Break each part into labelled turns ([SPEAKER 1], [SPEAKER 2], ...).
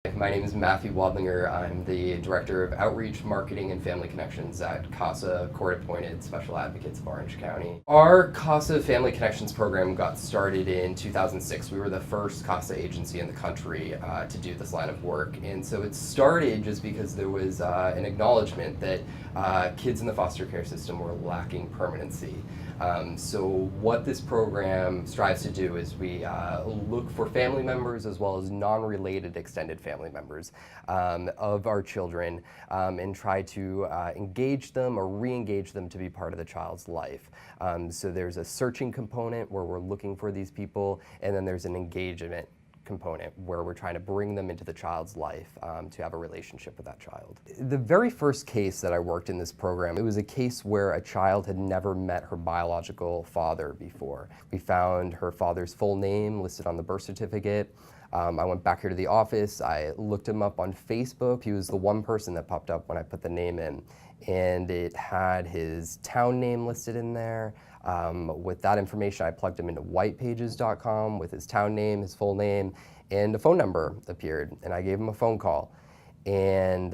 [SPEAKER 1] My name is Matthew Wadlinger. I'm the Director of Outreach, Marketing, and Family Connections at CASA, Court-Appointed Special Advocates of Orange County. Our CASA Family Connections program got started in 2006. We were the first CASA agency in the country to do this line of work. And so it started just because there was an acknowledgement that kids in the foster care system were lacking permanency. So what this program strives to do is we look for family members as well as non-related extended family members of our children and try to engage them or re-engage them to be part of the child's life. So there's a searching component where we're looking for these people, and then there's an engagement component where we're trying to bring them into the child's life to have a relationship with that child. The very first case that I worked in this program, it was a case where a child had never met her biological father before. We found her father's full name listed on the birth certificate. I went back here to the office, I looked him up on Facebook. He was the one person that popped up when I put the name in, and it had his town name listed in there. With that information, I plugged him into whitepages.com with his town name, his full name, and a phone number appeared, and I gave him a phone call. And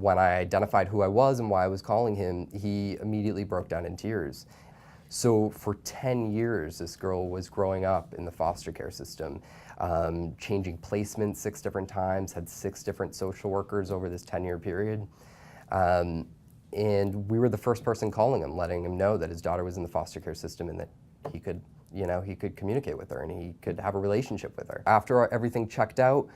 [SPEAKER 1] when I identified who I was and why I was calling him, he immediately broke down in tears. So for 10 years, this girl was growing up in the foster care system, changing placements 6 different times, had 6 different social workers over this 10-year period. And we were the first person calling him, letting him know that his daughter was in the foster care system and that he could, he could communicate with her and he could have a relationship with her. After everything checked out,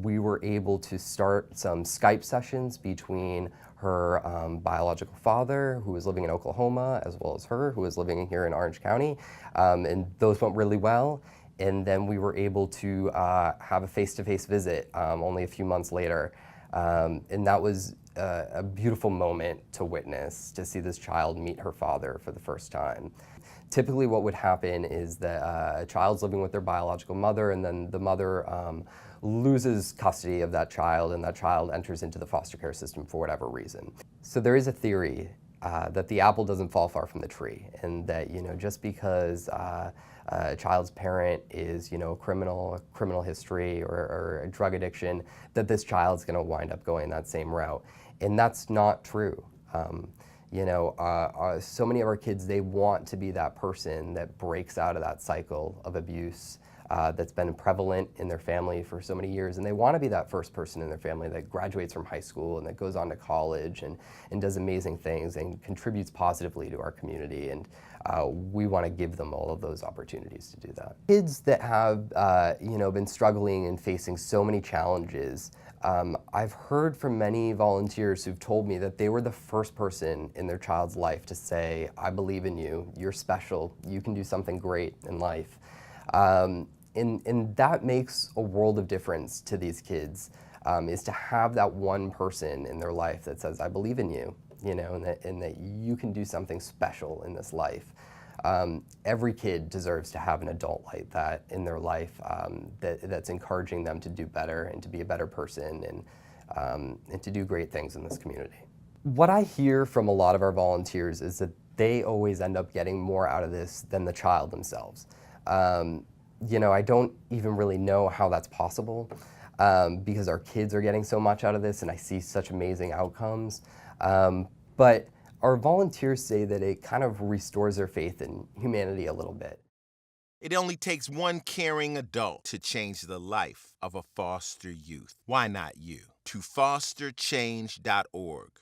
[SPEAKER 1] we were able to start some Skype sessions between her biological father, who was living in Oklahoma, as well as her, who was living here in Orange County, and those went really well. And then we were able to have a face-to-face visit only a few months later. And that was a beautiful moment to witness, to see this child meet her father for the first time. Typically what would happen is that a child's living with their biological mother, and then the mother loses custody of that child, and that child enters into the foster care system for whatever reason. So there is a theory that the apple doesn't fall far from the tree, and that just because a child's parent is a criminal history or a drug addiction, that this child's going to wind up going that same route, and that's not true. So many of our kids, they want to be that person that breaks out of that cycle of abuse that's been prevalent in their family for so many years, and they want to be that first person in their family that graduates from high school and that goes on to college and does amazing things and contributes positively to our community, and we want to give them all of those opportunities to do that. Kids that have been struggling and facing so many challenges, I've heard from many volunteers who've told me that they were the first person in their child's life to say, "I believe in you, you're special, you can do something great in life." And that makes a world of difference to these kids, is to have that one person in their life that says, "I believe in you," and that you can do something special in this life. Every kid deserves to have an adult like that in their life, that's encouraging them to do better and to be a better person and to do great things in this community. What I hear from a lot of our volunteers is that they always end up getting more out of this than the child themselves. I don't even really know how that's possible, because our kids are getting so much out of this and I see such amazing outcomes. But our volunteers say that it kind of restores their faith in humanity a little bit.
[SPEAKER 2] It only takes one caring adult to change the life of a foster youth. Why not you? To fosterchange.org.